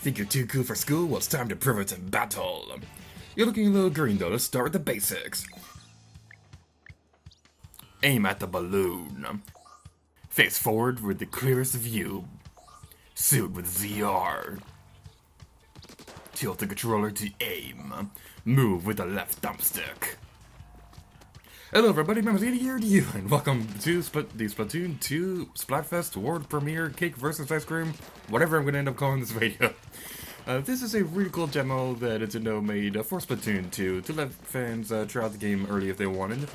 Think you're too cool for school? Well, it's time to prove it in battle. You're looking a little green though, let's start with the basics. Aim at the balloon. Face forward with the clearest view. Suit with ZR. Tilt the controller to aim. Move with the left thumbstick. Hello everybody, members here to you, and welcome to the Splatoon 2 Splatfest World Premiere Cake vs. Ice Cream, whatever I'm going to end up calling this video. This is a really cool demo that Nintendo made for Splatoon 2 to let fans try out the game early if they wanted.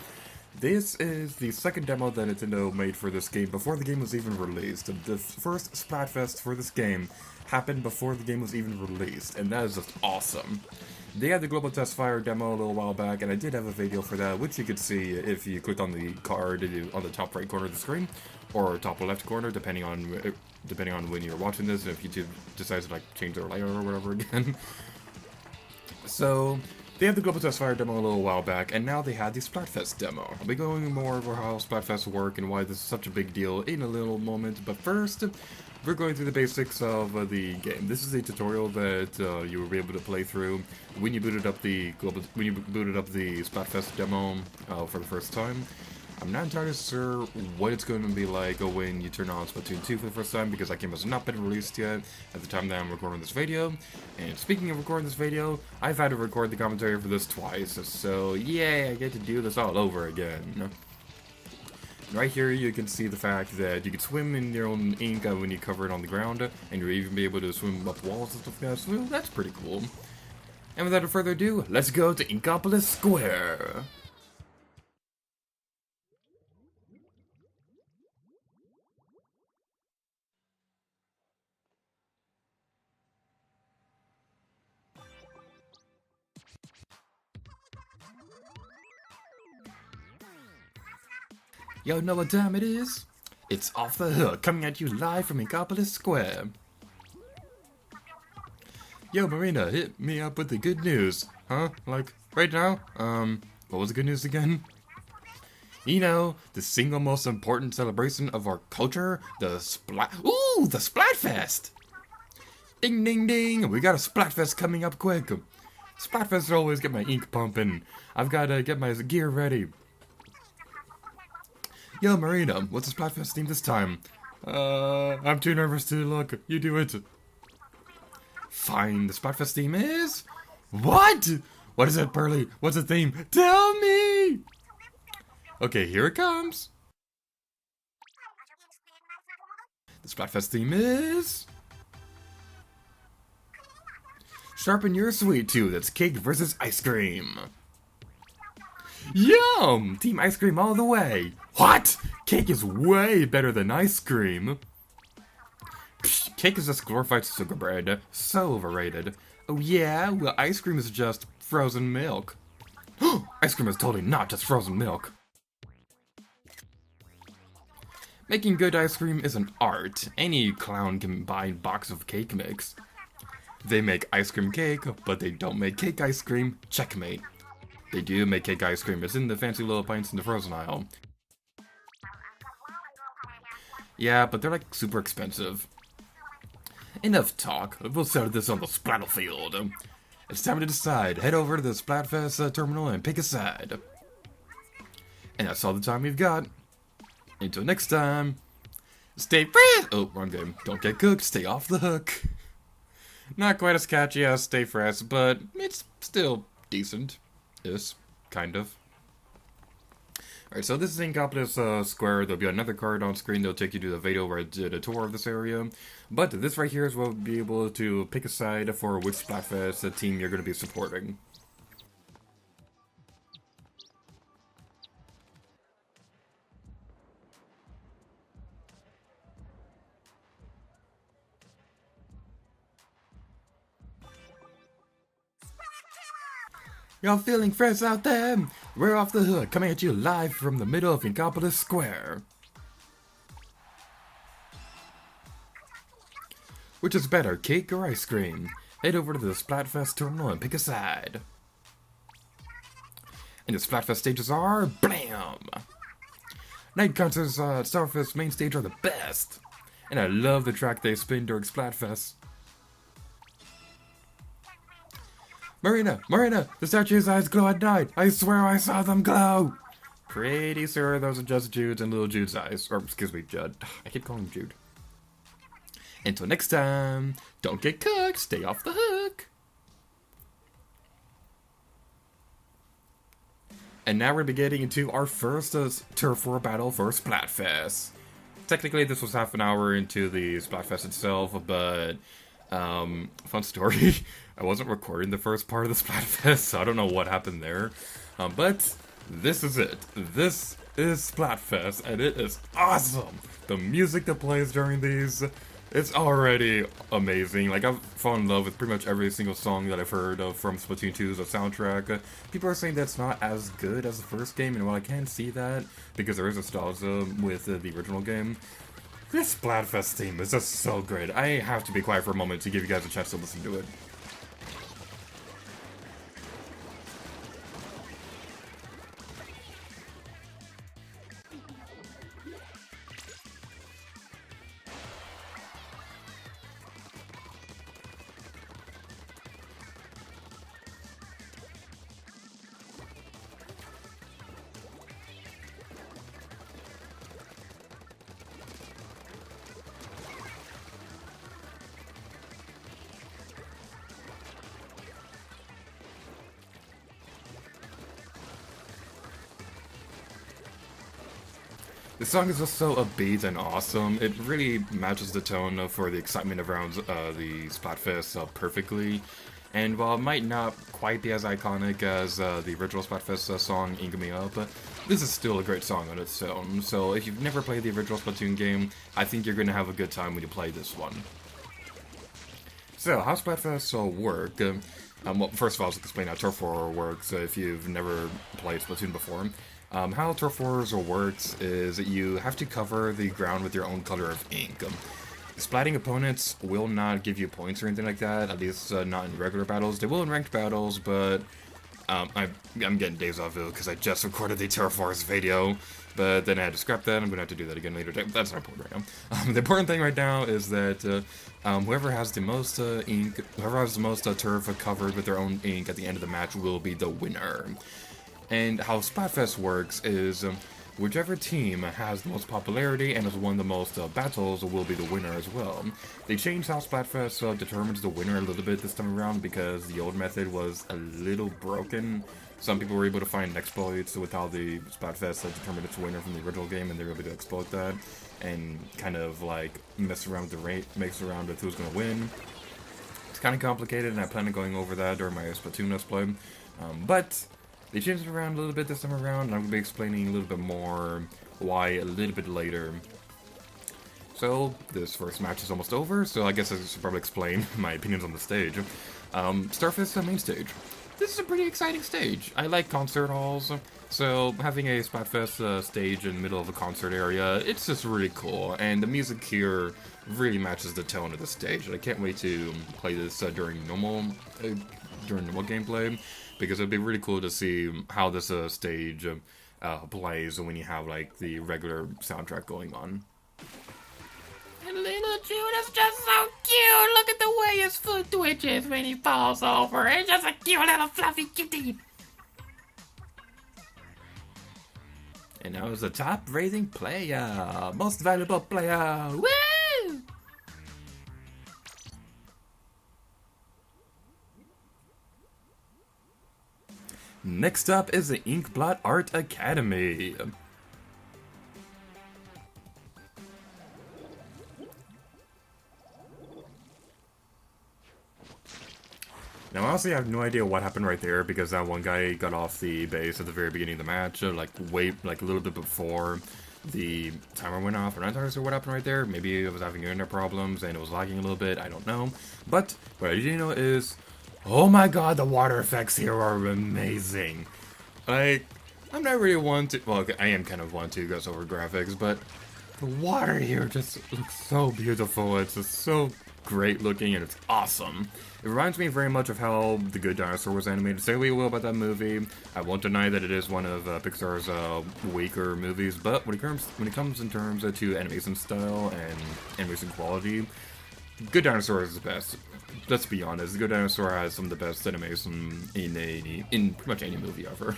This is the second demo that Nintendo made for this game before the game was even released. The first Splatfest for this game happened before the game was even released, and that is just awesome. They had the Global Test Fire demo a little while back, and I did have a video for that, which you could see if you clicked on the card on the top right corner of the screen, or top left corner, depending on when you're watching this, and if YouTube decides to like change their layout or whatever again. So they had the Global Test Fire demo a little while back, and now they had the Splatfest demo. I'll be going more over how Splatfest work and why this is such a big deal in a little moment, but first, we're going through the basics of the game. This is a tutorial that you will be able to play through when you booted up the Splatfest demo for the first time. I'm not entirely sure what it's going to be like when you turn on Splatoon 2 for the first time, because that game has not been released yet at the time that I'm recording this video. And speaking of recording this video, I've had to record the commentary for this twice, so yay, I get to do this all over again. Right here you can see the fact that you can swim in your own ink when you cover it on the ground, and you'll even be able to swim up walls and stuff like that, so that's pretty cool. And without further ado, let's go to Inkopolis Square! Yo, know what time it is? It's Off the Hook, coming at you live from Inkopolis Square. Yo, Marina, hit me up with the good news. Huh? Like, right now? What was the good news again? You know, the single most important celebration of our culture, the Splatfest! Ding, ding, ding! We got a Splatfest coming up quick. Splatfest always get my ink pumping. I've got to get my gear ready. Yo, Marina, what's the Splatfest theme this time? I'm too nervous to look. You do it. Fine, the Splatfest theme is... What? What is it, Pearly? What's the theme? Tell me! Okay, here it comes. The Splatfest theme is... Sharpen your sweet tooth. It's cake versus ice cream. Yum! Team ice cream all the way! What? Cake is way better than ice cream! Psh, cake is just glorified sugar bread. So overrated. Oh yeah? Well, ice cream is just frozen milk. Ice cream is totally not just frozen milk. Making good ice cream is an art. Any clown can buy a box of cake mix. They make ice cream cake, but they don't make cake ice cream. Checkmate. They do make cake ice cream. It's in the fancy little pints in the frozen aisle. Yeah, but they're like super expensive. Enough talk. We'll settle this on the Splatfield. It's time to decide. Head over to the Splatfest terminal and pick a side. And that's all the time we've got. Until next time. Stay fresh. Oh, wrong game. Don't get cooked. Stay off the hook. Not quite as catchy as Stay Fresh, but it's still decent. Is, kind of. Alright, so this is Inkopolis Square. There'll be another card on screen that'll take you to the video where I did a tour of this area. But this right here is where we'll be able to pick a side for which Splatfest team you're going to be supporting. Y'all feeling fresh out there? We're Off the Hook, coming at you live from the middle of Inkopolis Square. Which is better, cake or ice cream? Head over to the Splatfest terminal and pick a side. And the Splatfest stages are... BLAM! Night concerts at Starfest main stage are the best. And I love the track they spin during Splatfest. Marina! Marina! The statue's eyes glow at night! I swear I saw them glow! Pretty sure those are just Jude's and little Jude's eyes. Or, excuse me, Judd. I keep calling him Jude. Until next time, don't get cooked, stay off the hook! And now we're getting into our first Turf War battle for Splatfest. Technically, this was half an hour into the Splatfest itself, but fun story. I wasn't recording the first part of the Splatfest, so I don't know what happened there. But this is it. This is Splatfest, and it is awesome. The music that plays during these, it's already amazing. Like, I've fallen in love with pretty much every single song that I've heard of from Splatoon 2's soundtrack. People are saying that's not as good as the first game, and while I can see that, because there is nostalgia with the original game, this Splatfest theme is just so great. I have to be quiet for a moment to give you guys a chance to listen to it. The song is just so upbeat and awesome. It really matches the tone for the excitement around the Splatfest perfectly. And while it might not quite be as iconic as the original Splatfest song, Ink Me Up, this is still a great song on its own. So if you've never played the original Splatoon game, I think you're going to have a good time when you play this one. So, how Splatfest work? Well, first of all, let's explain how Turf War works if you've never played Splatoon before. How Turf Wars works is you have to cover the ground with your own color of ink. Splatting opponents will not give you points or anything like that, at least not in regular battles. They will in ranked battles, but I'm getting deja vu because I just recorded the Turf Wars video, but then I had to scrap that. I'm going to have to do that again later. That's not important right now. The important thing right now is that whoever has the most ink, whoever has the most turf covered with their own ink at the end of the match will be the winner. And how Splatfest works is whichever team has the most popularity and has won the most battles will be the winner as well. They changed how Splatfest determines the winner a little bit this time around because the old method was a little broken. Some people were able to find exploits with how the Splatfest determined its winner from the original game, and they were able to exploit that and kind of like mess around with the rate, mess around with who's going to win. It's kind of complicated, and I plan on going over that during my Splatoon Let's Play. But they changed it around a little bit this time around, and I'm going to be explaining a little bit more why a little bit later. So, this first match is almost over, so I guess I should probably explain my opinions on the stage. Starfest main stage. This is a pretty exciting stage. I like concert halls, so having a Splatfest stage in the middle of a concert area, it's just really cool, and the music here really matches the tone of the stage, and I can't wait to play this during normal gameplay, because it'd be really cool to see how this stage plays when you have like the regular soundtrack going on. And little Jude is just so cute. Look at the way his foot twitches when he falls over. It's just a cute little fluffy cutie. And now is the top rating player, most valuable player. Woo! Next up is the Inkblot Art Academy. Now, honestly, I have no idea what happened right there, because that one guy got off the base at the very beginning of the match, like a little bit before the timer went off. I'm not entirely sure what happened right there. Maybe it was having internet problems and it was lagging a little bit, I don't know. But what I do know is, oh my god, the water effects here are amazing. Like, I'm not really one to, well, okay, I am kind of one to go over graphics, but the water here just looks so beautiful. It's just so great looking, and it's awesome. It reminds me very much of how The Good Dinosaur was animated. Say what you will about that movie, I won't deny that it is one of Pixar's weaker movies, but when it comes in terms to animation style and animation quality, Good Dinosaur is the best. let's be honest, Good Dinosaur has some of the best animation in pretty much any movie ever.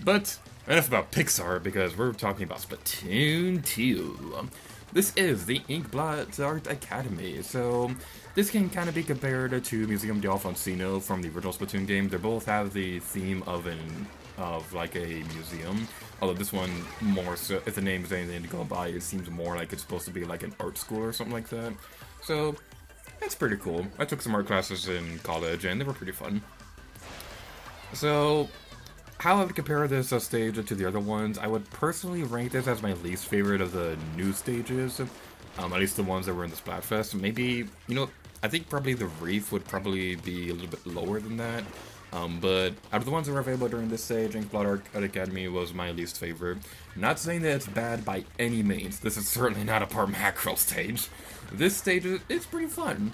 But enough about Pixar, because we're talking about Splatoon 2. This is the Inkblot Art Academy, so this can kind of be compared to Museum d'Alfonsino from the original Splatoon game. They both have the theme of like a museum, although this one more so, if the name is anything to go by, it seems more like it's supposed to be like an art school or something like that. So that's pretty cool. I took some art classes in college, and they were pretty fun. So how I would compare this stage to the other ones, I would personally rank this as my least favorite of the new stages, at least the ones that were in the Splatfest. Maybe, you know, I think probably the Reef would probably be a little bit lower than that. But out of the ones that were available during this stage, Inkblot Art Academy was my least favorite. Not saying that it's bad by any means. This is certainly not a part macro stage. This stage is pretty fun.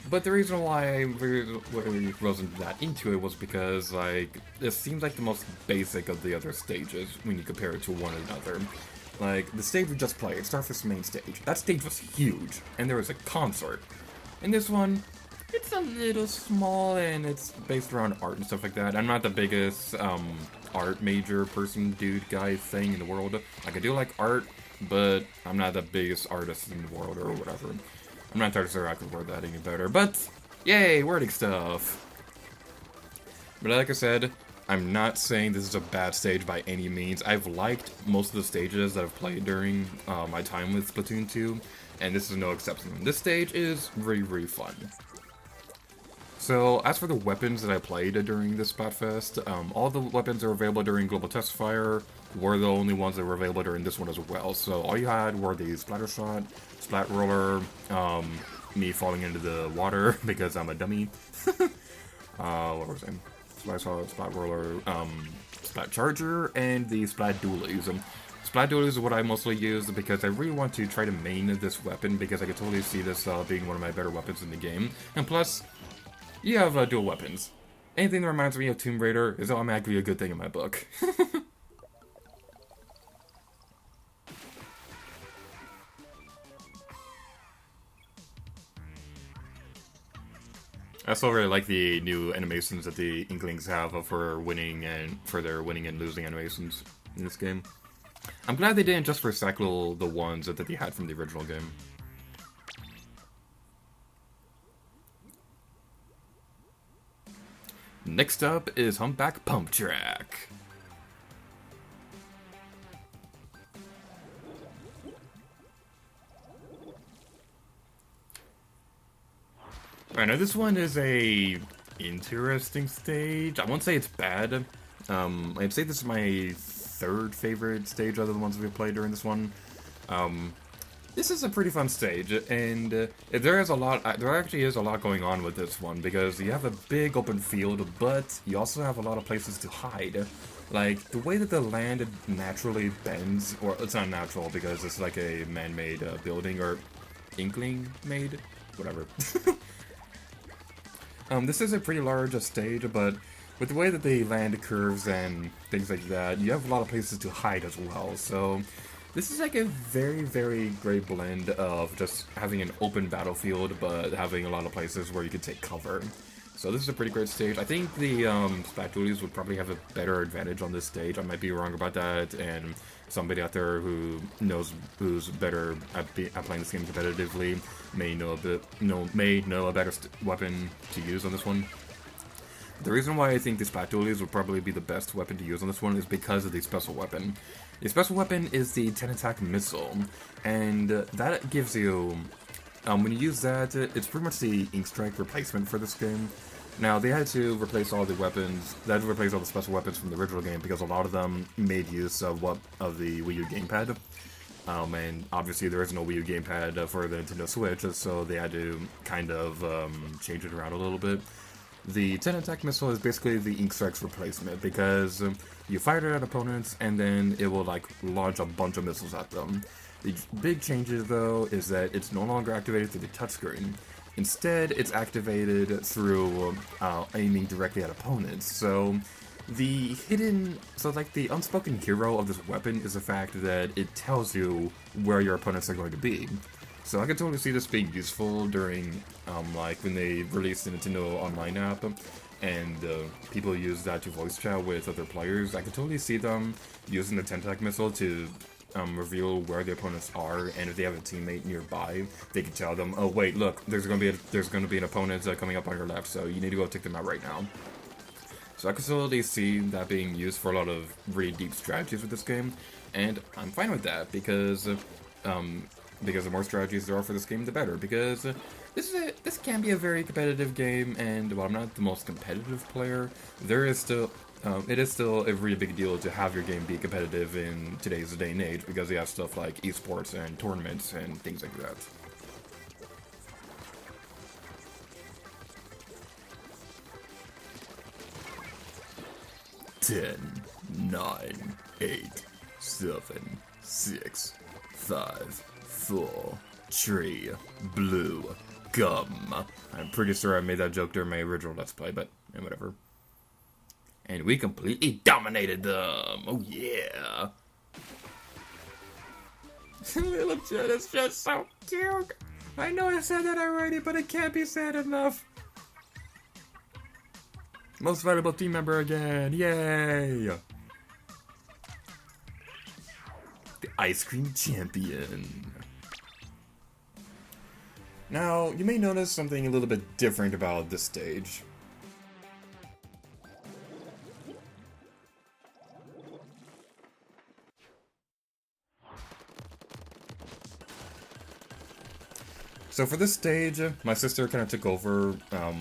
But the reason why I really wasn't that into it was because, like, it seems like the most basic of the other stages when you compare it to one another. Like, the stage we just played, Starfest main stage, that stage was huge, and there was a concert. And this one, it's a little small, and it's based around art and stuff like that. I'm not the biggest, art major person, dude, guy thing in the world. Like, I do like art, but I'm not the biggest artist in the world or whatever. I'm not entirely sure I could word that any better, but yay, wording stuff. But like I said, I'm not saying this is a bad stage by any means. I've liked most of the stages that I've played during my time with Splatoon 2, and this is no exception. This stage is really, really fun. So, as for the weapons that I played during this Splatfest, all the weapons that were available during Global Test Fire were the only ones that were available during this one as well. So, all you had were the Splatter Shot, Splat Roller, me falling into the water because I'm a dummy. What was it? Splat Shot, Splat Roller, Splat Charger, and the Splat Dualies. Splat Dualies is what I mostly use because I really want to try to main this weapon because I could totally see this being one of my better weapons in the game. And plus, you have dual weapons. Anything that reminds me of Tomb Raider is automatically a good thing in my book. I also really like the new animations that the Inklings have for winning and for their winning and losing animations in this game. I'm glad they didn't just recycle the ones that they had from the original game. Next up is Humpback Track. Alright, now this one is a interesting stage. I won't say it's bad. I'd say this is my third favorite stage out of the ones we've played during this one. This is a pretty fun stage, and there actually is a lot going on with this one, because you have a big open field, but you also have a lot of places to hide. Like, the way that the land naturally bends, or it's not natural because it's like a man-made building, or Inkling-made? Whatever. This is a pretty large stage, but with the way that the land curves and things like that, you have a lot of places to hide as well, so this is like a very, very great blend of just having an open battlefield, but having a lot of places where you can take cover. So this is a pretty great stage. I think the Splat Dualies would probably have a better advantage on this stage. I might be wrong about that, and somebody out there who knows who's better at playing this game competitively may know a better weapon to use on this one. The reason why I think the Splat Dualies would probably be the best weapon to use on this one is because of the special weapon. The special weapon is the 10-attack missile, and that gives you, when you use that, it's pretty much the Ink Strike replacement for this game. Now, they had to replace all the weapons, they had to replace all the special weapons from the original game because a lot of them made use of the Wii U gamepad. And obviously there is no Wii U gamepad for the Nintendo Switch, so they had to kind of change it around a little bit. The 10-attack missile is basically the Ink Strike's replacement, because you fire it at opponents, and then it will, like, launch a bunch of missiles at them. The big changes, though, is that it's no longer activated through the touchscreen. Instead, it's activated through aiming directly at opponents. So, the unspoken hero of this weapon is the fact that it tells you where your opponents are going to be. So I could totally see this being useful during, like, when they released the Nintendo Online app, and people use that to voice chat with other players. I could totally see them using the Tentac missile to reveal where the opponents are, and if they have a teammate nearby, they can tell them, oh wait, look, there's gonna be an opponent coming up on your left, so you need to go take them out right now. So I can totally see that being used for a lot of really deep strategies with this game, and I'm fine with that because the more strategies there are for this game, the better. Because this can be a very competitive game, and while I'm not the most competitive player, there is still it is still a really big deal to have your game be competitive in today's day and age, because you have stuff like esports and tournaments and things like that. 10, 9, 8, 7, 6, 5, 4, tree, blue, gum. I'm pretty sure I made that joke during my original Let's Play, but whatever. And we completely dominated them! Oh yeah! Little Jen is just so cute! I know I said that already, but it can't be said enough! Most valuable team member again! Yay! The Ice Cream Champion. Now, you may notice something a little bit different about this stage. So for this stage, my sister kind of took over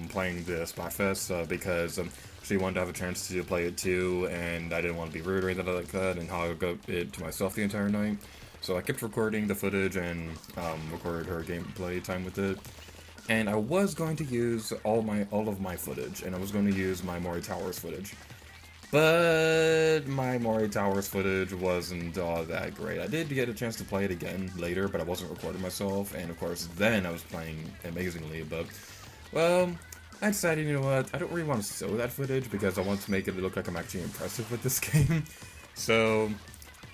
playing the Splatfest because she wanted to have a chance to play it too, and I didn't want to be rude or anything like that, and hog it to myself the entire night. So I kept recording the footage and recorded her gameplay time with it. And I was going to use all of my footage, and I was going to use my Mori Towers footage. But my Mori Towers footage wasn't all that great. I did get a chance to play it again later, but I wasn't recording myself, and of course then I was playing amazingly, but, well, I decided, you know what, I don't really want to show that footage because I want to make it look like I'm actually impressive with this game. So,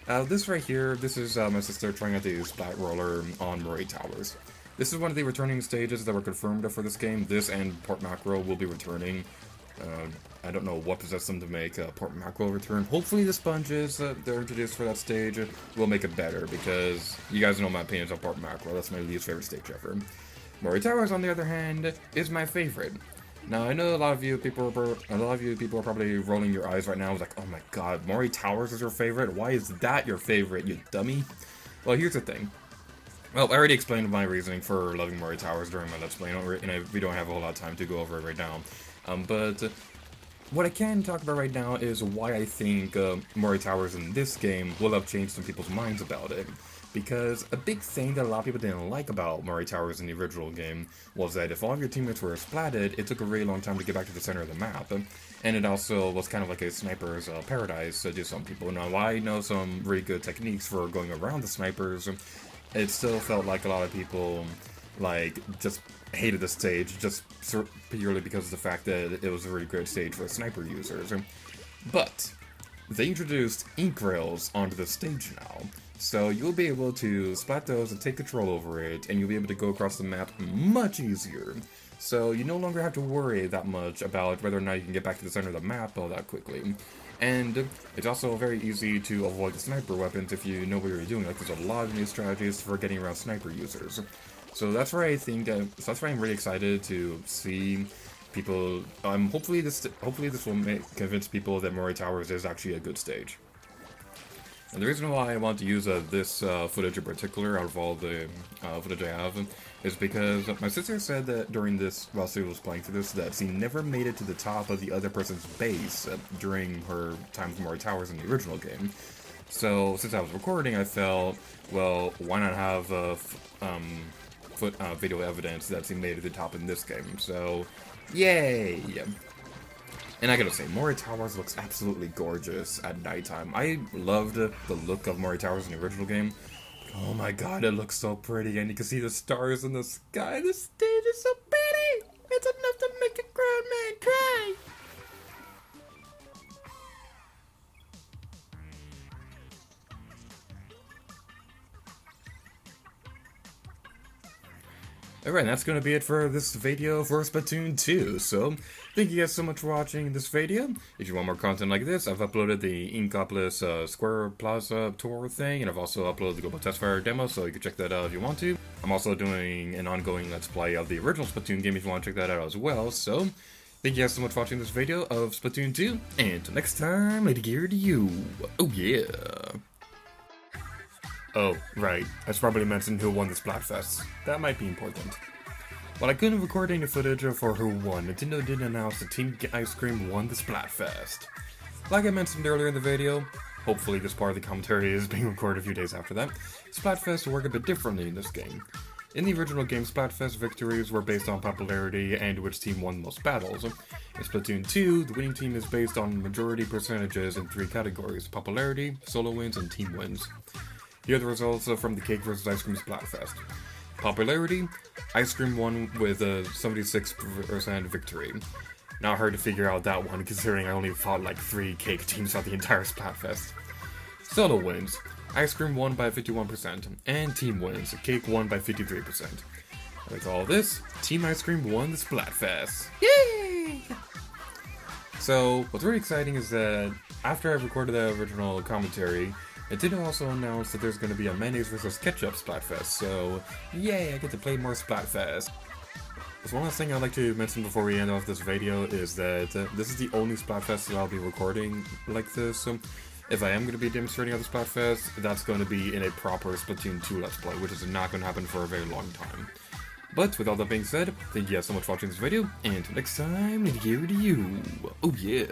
this right here, this is my sister trying out to use Splat Roller on Mori Towers. This is one of the returning stages that were confirmed for this game. This and Port Macro will be returning. I don't know what possessed them to make Port Macro return. Hopefully the sponges that they're introduced for that stage will make it better, because you guys know my opinions on Port Macro. That's my least favorite stage ever. Mori Towers, on the other hand, is my favorite. Now, I know a lot of you people are probably rolling your eyes right now, like, oh my god, Mori Towers is your favorite? Why is that your favorite, you dummy? Well, here's the thing. Well, I already explained my reasoning for loving Mori Towers during my Let's Play, and we don't have a whole lot of time to go over it right now. But what I can talk about right now is why I think Mori Towers in this game will have changed some people's minds about it. Because a big thing that a lot of people didn't like about Mori Towers in the original game was that if all of your teammates were splatted, it took a really long time to get back to the center of the map. And it also was kind of like a sniper's paradise to some people. Now, I know some really good techniques for going around the snipers. It still felt like a lot of people, like, just hated the stage, just purely because of the fact that it was a really great stage for sniper users. But they introduced ink rails onto the stage now, so you'll be able to splat those and take control over it, and you'll be able to go across the map much easier. So you no longer have to worry that much about whether or not you can get back to the center of the map all that quickly. And it's also very easy to avoid the sniper weapons if you know what you're doing. Like, there's a lot of new strategies for getting around sniper users. So that's why I think, so that's why I'm really excited to see people, hopefully this will convince people that Mori Towers is actually a good stage. And the reason why I want to use this footage in particular out of all the footage I have is because my sister said that during this, while she was playing through this, that she never made it to the top of the other person's base during her time with Mori Towers in the original game. So since I was recording, I felt, well, why not have video evidence that she made it to the top in this game? So, yay! And I gotta say, Mori Towers looks absolutely gorgeous at nighttime. I loved the look of Mori Towers in the original game. Oh my god, it looks so pretty, and you can see the stars in the sky. The stage is so pretty! It's enough to make a grown man cry! Alright, that's going to be it for this video for Splatoon 2, so thank you guys so much for watching this video. If you want more content like this, I've uploaded the Inkopolis Square Plaza tour thing, and I've also uploaded the Global Testfire demo, so you can check that out if you want to. I'm also doing an ongoing Let's Play of the original Splatoon game if you want to check that out as well, so thank you guys so much for watching this video of Splatoon 2, and until next time, Lady Gear to you. Oh yeah! Oh, right. I should probably mention who won the Splatfest. That might be important. While I couldn't record any footage for who won, Nintendo did announce that Team Ice Cream won the Splatfest. Like I mentioned earlier in the video, hopefully this part of the commentary is being recorded a few days after that, Splatfest work a bit differently in this game. In the original game, Splatfest victories were based on popularity and which team won most battles. In Splatoon 2, the winning team is based on majority percentages in 3 categories: popularity, solo wins, and team wins. Here are the results from the Cake vs. Ice Cream Splatfest. Popularity, Ice Cream won with a 76% victory. Not hard to figure out that one, considering I only fought like 3 Cake teams throughout the entire Splatfest. Solo wins, Ice Cream won by 51%, and team wins, Cake won by 53%. With all this, Team Ice Cream won the Splatfest. Yay! So, what's really exciting is that after I recorded the original commentary, Nintendo also announced that there's going to be a mayonnaise vs. ketchup Splatfest, so yay, I get to play more Splatfest. There's one last thing I'd like to mention before we end off this video is that this is the only Splatfest that I'll be recording like this. So if I am going to be demonstrating at the Splatfest, that's going to be in a proper Splatoon 2 Let's Play, which is not going to happen for a very long time. But with all that being said, thank you guys so much for watching this video, and until next time, here to you. Oh yeah.